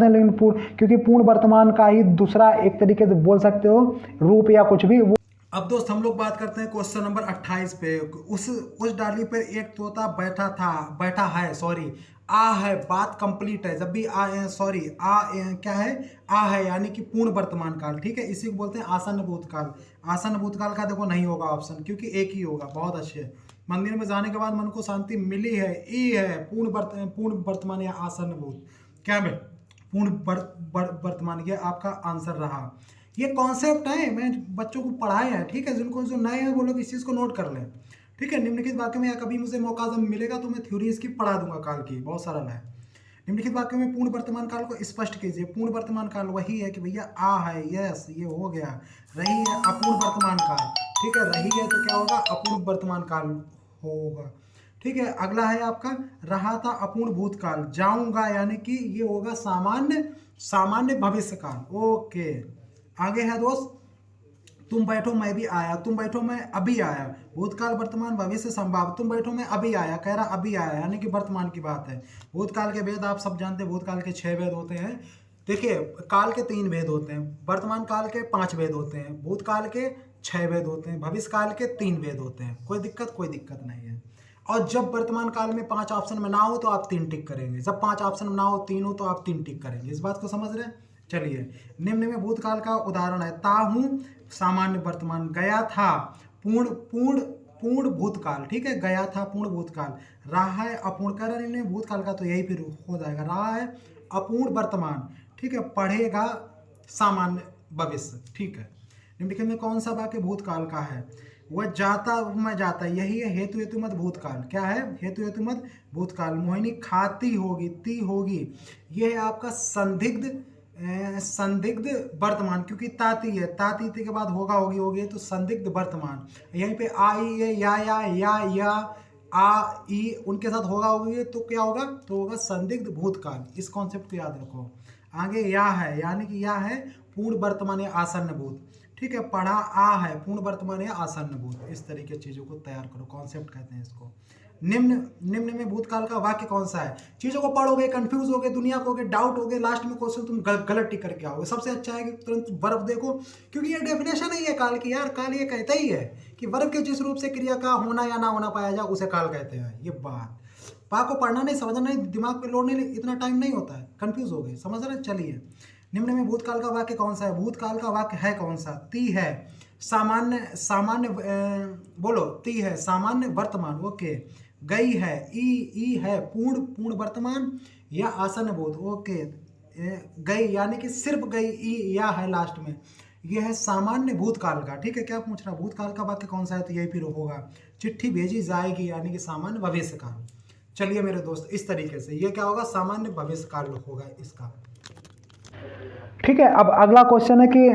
लेकिन क्योंकि पूर्ण वर्तमान का ही दूसरा एक तरीके से बोल सकते हो रूप या कुछ भी। अब दोस्त हम लोग बात करते हैं क्वेश्चन नंबर 28 पे। उस डाली पर एक तोता बैठा है, सॉरी, आ है, बात कंप्लीट है। जब भी क्या है? आ है यानी कि पूर्ण वर्तमान काल। ठीक है, इसी को बोलते हैं आसन्न भूतकाल। आसन्न भूतकाल का देखो नहीं होगा ऑप्शन, क्योंकि एक ही होगा। बहुत अच्छे। मंदिर में जाने के बाद मन को शांति मिली है, ई है, पूर्ण वर्तमान या आसन्न भूत। क्या है? पूर्ण वर्तमान, ये आपका आंसर रहा। ये कॉन्सेप्ट है, मैं बच्चों को पढ़ाया है। ठीक है, जिनको जो नए हैं वो लोग इस चीज़ को नोट कर लें। ठीक है। निम्नलिखित वाक्य में या कभी मुझे मौका जब मिलेगा तो मैं थ्योरी इसकी पढ़ा दूंगा काल की, बहुत सरल है। निम्नलिखित वाक्य में पूर्ण वर्तमान काल को स्पष्ट कीजिए। पूर्ण वर्तमान काल वही है कि भैया आ है, यस ये हो गया। रही है अपूर्ण वर्तमान काल, ठीक है, रही है तो क्या होगा, अपूर्ण वर्तमान काल होगा। ठीक है, अगला है आपका रहा था अपूर्ण भूतकाल, जाऊंगा यानी कि ये होगा सामान्य भविष्य काल। ओके, आगे है दोस्त, तुम बैठो मैं भी आया, तुम बैठो मैं अभी आया, भूतकाल वर्तमान भविष्य संभाव, तुम बैठो मैं अभी आया, कह रहा अभी आया यानी कि वर्तमान की बात है। भूतकाल के वेद आप सब जानते हैं, भूतकाल के 6 वेद होते हैं। देखिए, काल के 3 वेद होते हैं, वर्तमान काल के 5 वेद होते हैं, भूतकाल के 6 वेद होते हैं, भविष्य काल के 3 वेद होते हैं। कोई दिक्कत नहीं है। और जब वर्तमान काल में 5 ऑप्शन में ना हो तो आप 3 टिक करेंगे, जब 5 ऑप्शन में ना हो 3 हो तो आप 3 टिक करेंगे। इस बात को समझ रहे हैं। चलिए, निम्न में भूतकाल का उदाहरण है, ताहू सामान्य वर्तमान, गया था पूर्ण भूतकाल, ठीक है, गया था पूर्ण भूतकाल, रहा है अपूर्ण, कह रहा है भूतकाल का तो यही फिर हो जाएगा, रहा है अपूर्ण वर्तमान, ठीक है, पढ़ेगा सामान्य भविष्य। ठीक है, निम्नलिखित में कौन सा वाक्य भूतकाल का है, वह जाता मैं जाता, यही है हेतु हेतु मत भूतकाल। क्या है, हेतु हेतु मत भूतकाल। मोहिनी खाती होगी, ती होगी, यह है आपका संदिग्ध वर्तमान, क्योंकि ताती है, ताती के बाद होगा होगी होगी तो संदिग्ध वर्तमान। यहीं पे आई है या आ ई उनके साथ होगा होगी तो क्या होगा, तो होगा संदिग्ध भूतकाल। इस कॉन्सेप्ट को याद रखो। आगे या है यानी कि या है पूर्ण वर्तमान या आसन्न भूत, ठीक है, पढ़ा आ है पूर्ण वर्तमान या आसन्न भूत। इस तरीके की चीज़ों को तैयार करो, कॉन्सेप्ट कहते हैं इसको। निम्न में भूतकाल का वाक्य कौन सा है। चीज़ों को पढ़ोगे, कंफ्यूज होगे, दुनिया को डाउट होगे, लास्ट में क्वेश्चन तुम गलत टिक करके आओगे। सबसे अच्छा है कि तुरंत वर्ब देखो, क्योंकि ये डेफिनेशन ही है काल की यार। काल ये कहता ही है कि वर्ब के जिस रूप से क्रिया का होना या ना होना पाया जाए उसे काल कहते हैं। ये बात पा को पढ़ना नहीं, समझना नहीं, दिमाग पे लोडने इतना टाइम नहीं होता है, कंफ्यूज हो गए, समझ रहे। चलिए, निम्न में भूतकाल का वाक्य कौन सा है। भूतकाल का वाक्य है कौन सा, ती है सामान्य बोलो, ती है सामान्य वर्तमान, ओके। गई है, ई है पूर्ण वर्तमान या आसन्न भूत, ओके। गई यानी कि सिर्फ गई, ई या है लास्ट में, यह है सामान्य भूतकाल का। ठीक है, क्या पूछ रहा, भूतकाल का वाक्य कौन सा है, तो यही फिर होगा चिट्ठी भेजी जाएगी यानी कि सामान्य भविष्य काल। चलिए मेरे दोस्त, इस तरीके से ये क्या होगा, सामान्य भविष्य काल होगा इसका। ठीक है, अब अगला क्वेश्चन है कि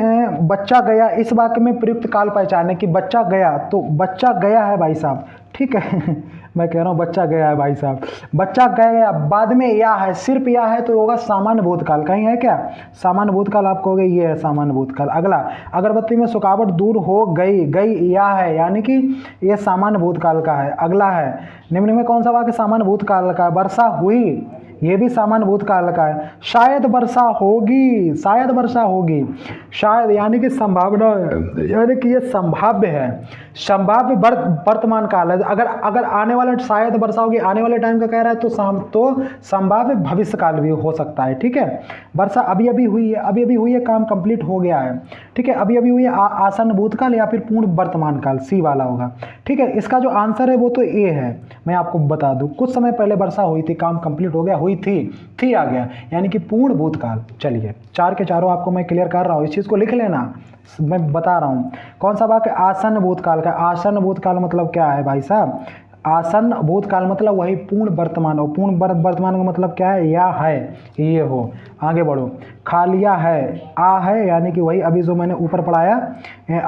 बच्चा गया, इस वाक्य में प्रयुक्त काल पहचाने कि बच्चा गया, तो बच्चा गया है भाई साहब, ठीक है मैं कह रहा हूँ बच्चा गया है भाई साहब, बच्चा गया, बाद में या है, सिर्फ या है तो होगा सामान्य भूतकाल। कहीं है क्या सामान्य भूतकाल, आप कहोगे ये है सामान्य भूतकाल। अगला, अगरबत्ती में सुखावट दूर हो गई, गई या है यानी कि ये सामान्य भूतकाल का है। अगला है, निम्न में कौन सा वाक्य सामान्य भूतकाल का है। वर्षा हुई, ये भी सामान्य भूतकाल का है। शायद वर्षा होगी, शायद वर्षा होगी, शायद यानी कि संभावना, यानी कि ये संभाव्य है, संभाव्य वर्तमान काल है। अगर आने वाले शायद वर्षा होगी आने वाले टाइम का कह रहा है तो संभाव्य भविष्य काल भी हो सकता है। ठीक है, वर्षा अभी अभी हुई है, अभी अभी हुई है, काम कंप्लीट हो गया है। ठीक है, अभी अभी हुई है, आसन्न भूतकाल या फिर पूर्ण वर्तमान काल, सी वाला होगा। ठीक है, इसका जो आंसर है वो तो ए है। मैं आपको बता दूं, कुछ समय पहले वर्षा हुई थी, काम कंप्लीट हो गया, हुई थी आ गया यानी कि पूर्ण भूतकाल। चलिए, 4 के चारों आपको मैं क्लियर कर रहा हूं, इस चीज को लिख लेना, मैं बता रहा हूं कौन सा वाक्य आसन्न भूतकाल का। आसन्न भूतकाल मतलब क्या है भाई साहब, आसन्न भूतकाल मतलब वही पूर्ण वर्तमान हो। पूर्ण वर्तमान का मतलब क्या है, या है ये हो। आगे बढ़ो, खा लिया है, आ है यानी कि वही अभी जो मैंने ऊपर पढ़ाया,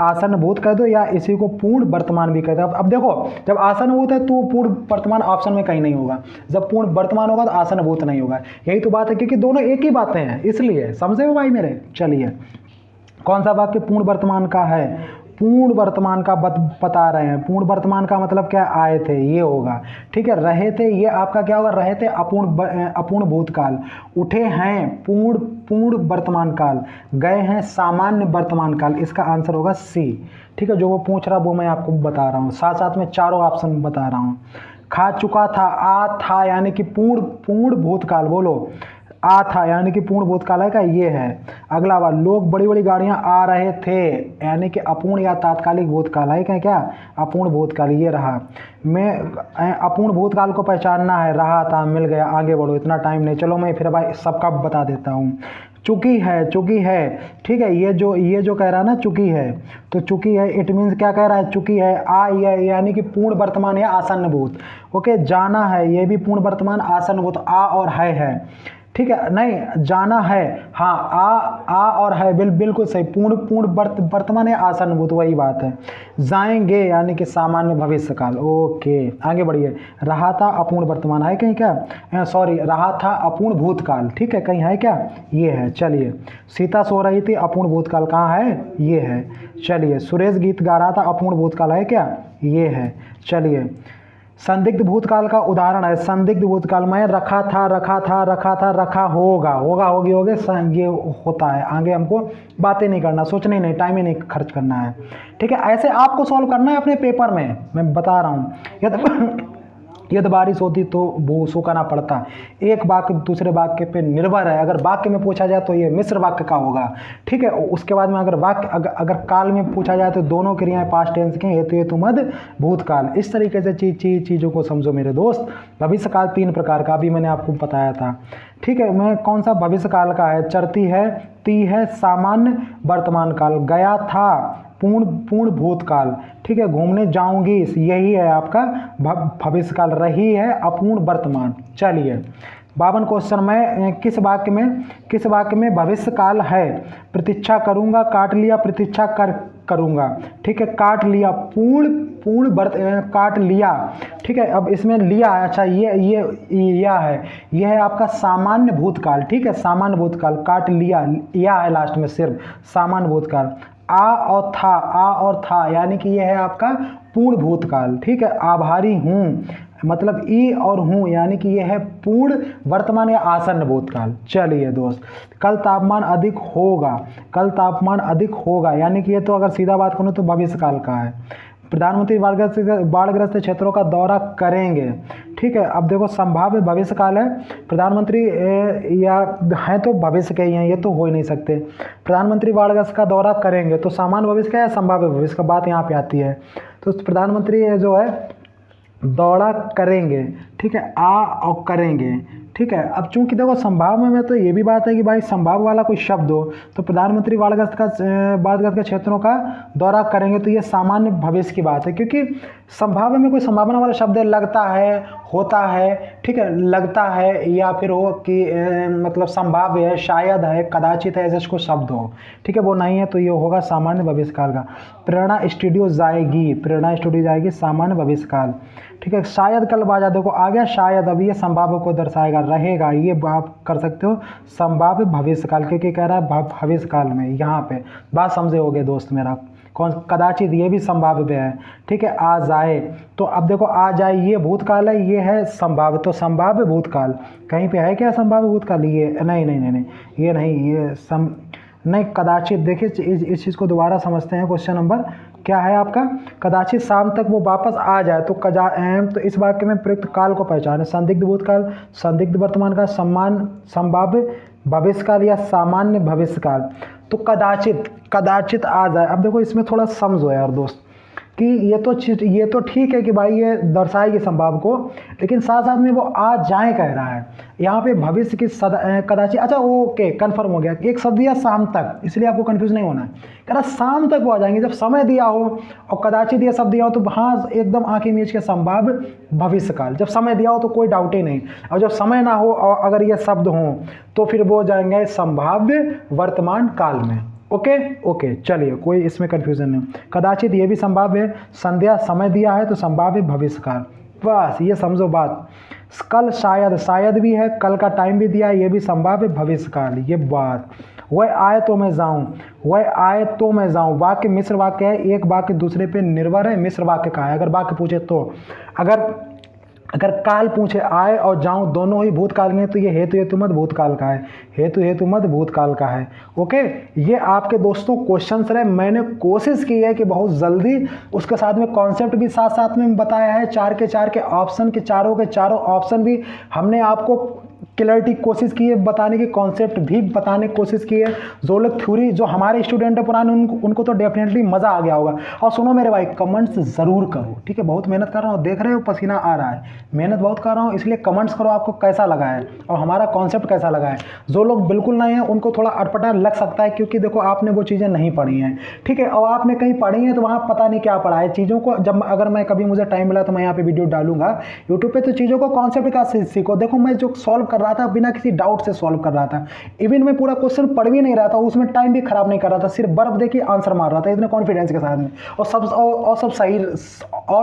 आसन्न भूत कह दो या इसी को पूर्ण वर्तमान भी कहते हैं। अब देखो, जब आसन्न भूत है तो पूर्ण वर्तमान ऑप्शन में कहीं नहीं होगा, जब पूर्ण वर्तमान होगा तो आसन्न भूत नहीं होगा। यही तो बात है, क्योंकि दोनों एक ही बातें हैं, इसलिए समझे हो भाई मेरे। चलिए, कौन सा वाक्य पूर्ण वर्तमान का है, पूर्ण वर्तमान का बता रहे हैं। पूर्ण वर्तमान का मतलब क्या, आए थे, ये होगा। ठीक है, रहे थे, ये आपका क्या होगा, रहे थे अपूर्ण भूतकाल। उठे हैं पूर्ण वर्तमान काल। गए हैं सामान्य वर्तमान काल। इसका आंसर होगा सी। ठीक है, जो वो पूछ रहा वो मैं आपको बता रहा हूँ, साथ साथ में चारों ऑप्शन बता रहा हूँ। खा चुका था, आ था यानी कि पूर्ण भूतकाल, बोलो आ था यानी कि पूर्ण भूतकाल है का, ये है। अगला बार, लोग बड़ी बड़ी गाड़ियां आ रहे थे यानी कि अपूर्ण या तात्कालिक भूतकाल है क्या, अपूर्ण भूतकाल, ये रहा। मैं अपूर्ण भूतकाल को पहचानना है, रहा था, मिल गया। आगे बढ़ो, इतना टाइम नहीं, चलो मैं फिर भाई सबका बता देता हूँ। चुकी है, ठीक है। ये जो कह रहा है ना चुकी है, तो चुकी है इट मीन्स क्या कह रहा है, चुकी है। आ यानी कि पूर्ण वर्तमान या आसन्नभूत। ओके, जाना है ये भी पूर्ण वर्तमान आसन्नभूत, आ और है, ठीक है। नहीं, जाना है, हाँ, आ और है, बिल्कुल सही, पूर्ण वर्तमान है आसन्नभूत, वही बात है। जाएंगे यानी कि सामान्य भविष्य काल। ओके, आगे बढ़िए। रहा था अपूर्ण वर्तमान है कहीं क्या, सॉरी, रहा था अपूर्ण भूतकाल, ठीक है, कहीं है क्या, ये है। चलिए, सीता सो रही थी अपूर्ण भूतकाल कहाँ है, ये है। चलिए, सुरेश गीत गा रहा था अपूर्ण भूतकाल है क्या, ये है। चलिए, संदिग्ध भूतकाल का उदाहरण है, संदिग्ध भूतकाल में रखा था, रखा होगा, होगी, ये होता है। आगे हमको बातें नहीं करना, सोचने नहीं, टाइम ही नहीं खर्च करना है, ठीक है। ऐसे आपको सॉल्व करना है अपने पेपर में, मैं बता रहा हूँ। यदि बारिश होती तो वो सूखना पड़ता, एक वाक्य दूसरे वाक्य पे निर्भर है। अगर वाक्य में पूछा जाए तो ये मिश्र वाक्य का होगा, ठीक है। उसके बाद में अगर वाक्य अगर काल में पूछा जाए तो दोनों क्रियाएं पास्ट टेंस के, हेतु मध्य भूतकाल। इस तरीके से चीज़ों को समझो मेरे दोस्त। भविष्य काल 3 प्रकार का अभी मैंने आपको बताया था, ठीक है। मैं कौन सा भविष्य काल का है, चरती है, ती है, सामान्य वर्तमान काल, गया था पूर्ण भूतकाल, ठीक है। घूमने जाऊंगी यही है आपका भविष्य काल, रही है अपूर्ण वर्तमान। चलिए, 52 क्वेश्चन में किस वाक्य में भविष्य काल है, प्रतीक्षा करूंगा, काट लिया, प्रतीक्षा करूंगा, ठीक है। काट लिया काट लिया, ठीक है। अब इसमें लिया, अच्छा ये है आपका सामान्य भूतकाल, ठीक है, सामान्य भूतकाल। काट लिया, या है लास्ट में सिर्फ, सामान्य भूतकाल। आ और था यानी कि यह है आपका पूर्ण भूतकाल, ठीक है। आभारी हूँ मतलब ई और हूँ यानी कि यह है पूर्ण वर्तमान या आसन्न भूतकाल। चलिए दोस्त, कल तापमान अधिक होगा यानी कि ये तो अगर सीधा बात करूँ तो भविष्य काल का है। प्रधानमंत्री बाढ़ग्रस्त क्षेत्रों का दौरा करेंगे, ठीक है। अब देखो, संभाव्य भविष्य काल है, प्रधानमंत्री या हैं तो भविष्य के ही हैं, ये तो हो ही नहीं सकते। प्रधानमंत्री बाढ़ग्रस्त का दौरा करेंगे तो सामान्य भविष्य का या संभाव्य भविष्य का बात यहाँ पे आती है। तो प्रधानमंत्री जो है दौरा करेंगे, ठीक है, और करेंगे, ठीक है। अब चूंकि देखो संभाव्य में तो ये भी बात है कि भाई संभाव्य वाला कोई शब्द हो, तो प्रधानमंत्री बाढ़ग्रस्त के क्षेत्रों का दौरा करेंगे तो ये सामान्य भविष्य की बात है, क्योंकि संभाव्य में कोई संभावना वाला शब्द लगता है, होता है, ठीक है, लगता है, या फिर हो कि मतलब संभाव्य है, शायद है, कदाचित है, ऐसे कुछ शब्द हो, ठीक है, वो नहीं है तो ये होगा सामान्य भविष्य काल का। प्रेरणा स्टूडियो जाएगी, सामान्य भविष्य काल, ठीक है। शायद कल बाजा, देखो आ गया शायद, अब ये संभाव्य को दर्शाएगा, रहेगा, ये आप कर सकते हो संभाव्य भविष्य काल, क्योंकि कह रहा है भविष्य काल में, यहाँ पे बात समझे होगे दोस्त मेरा। कौन, कदाचित ये भी संभाव्य है, ठीक है। आ जाए, तो अब देखो आ जाए ये भूतकाल है, ये है संभाव्य, तो संभाव्य भूतकाल कहीं पे है क्या, संभाव्य भूतकाल, ये नहीं, ये नहीं, ये नहीं, कदाचित। देखिए इस चीज़ को दोबारा समझते हैं। क्वेश्चन नंबर क्या है आपका, कदाचित शाम तक वो वापस आ जाए, तो इस वाक्य में प्रयुक्त काल को पहचाने, संदिग्ध भूतकाल, संदिग्ध वर्तमान काल, संभाव्य भविष्य काल या सामान्य भविष्य काल। तो कदाचित आ जाए। अब देखो इसमें थोड़ा समझो यार दोस्त कि ये तो ठीक है कि भाई ये दर्शाएगी संभाव को, लेकिन साथ साथ में वो आ जाए कह रहा है यहाँ पे भविष्य की कदाचित। अच्छा ओके, कंफर्म हो गया, एक शब्द दिया शाम तक, इसलिए आपको कंफ्यूज नहीं होना है। कह रहा शाम तक वो आ जाएंगे, जब समय दिया हो और कदाचित ये शब्द दिया हो तो हाँ एकदम आंखें मीच के संभाव्य भविष्य काल। जब समय दिया हो तो कोई डाउट ही नहीं, और जब समय ना हो और अगर ये शब्द हों तो फिर वो जाएंगे संभाव्य वर्तमान काल में। ओके, चलिए कोई इसमें कंफ्यूजन नहीं। कदाचित ये भी संभाव्य है, संध्या समय दिया है तो संभाव्य भविष्य काल, बस ये समझो बात। कल शायद भी है, कल का टाइम भी दिया है, ये भी संभाव्य भविष्य काल, ये बात। वह आए तो मैं जाऊं, वाक्य मिश्र वाक्य है, एक वाक्य दूसरे पे निर्भर है, मिश्र वाक्य का है। अगर वाक्य पूछे तो, अगर काल पूछे आए और जाऊं दोनों ही भूतकाल में, तो ये हेतु मध्य भूतकाल का है, हेतु मध्य भूतकाल का है। ओके, ये आपके दोस्तों क्वेश्चंस रहे। मैंने कोशिश की है कि बहुत जल्दी उसके साथ में कॉन्सेप्ट भी साथ में बताया है, 4 के ऑप्शन के चारों ऑप्शन भी हमने आपको क्लैरिटी कोशिश की है बताने की, कॉन्सेप्ट भी बताने की कोशिश की है। जो लोग थ्योरी, जो हमारे स्टूडेंट है पुराने, उनको तो डेफिनेटली मज़ा आ गया होगा। और सुनो मेरे भाई, कमेंट्स ज़रूर करो, ठीक है। बहुत मेहनत कर रहा हूँ, देख रहे हो पसीना आ रहा है, मेहनत बहुत कर रहा हूँ, इसलिए कमेंट्स करो आपको कैसा लगा है और हमारा कॉन्सेप्ट कैसा लगा है। जो लोग बिल्कुल नए हैं उनको थोड़ा अटपटा लग सकता है, क्योंकि देखो आपने वो चीज़ें नहीं पढ़ी हैं, ठीक है। और आपने कहीं पढ़ी हैं तो वहाँ पता नहीं क्या पढ़ा है चीज़ों को। जब अगर मैं कभी मुझे टाइम मिला तो मैं यहाँ पे वीडियो डालूंगा यूट्यूब पे, तो चीज़ों को कॉन्सेप्ट का सीखो। देखो मैं जो सॉल्व कर रहा था बिना किसी डाउट से सॉल्व कर रहा था, इवन मैं पूरा क्वेश्चन पढ़ भी नहीं रहा था, उसमें टाइम भी खराब नहीं कर रहा था, सिर्फ बर्फ देखिए आंसर मार रहा था इतने कॉन्फिडेंस के साथ में, और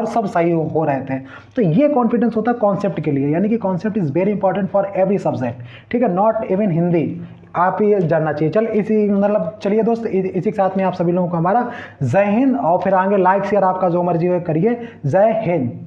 सब सही हो रहे थे। तो ये कॉन्फिडेंस होता है कॉन्सेप्ट के लिए, यानी कि concept is very important for every subject, ठीक है, नॉट इवन हिंदी। आप ये जानना चाहिए। चल इसी मतलब चलिए दोस्त, इसी के साथ में आप सभी लोगों को हमारा जय हिंद, और फिर आगे लाइक शेयर आपका जो मर्जी हो करिए। जय हिंद।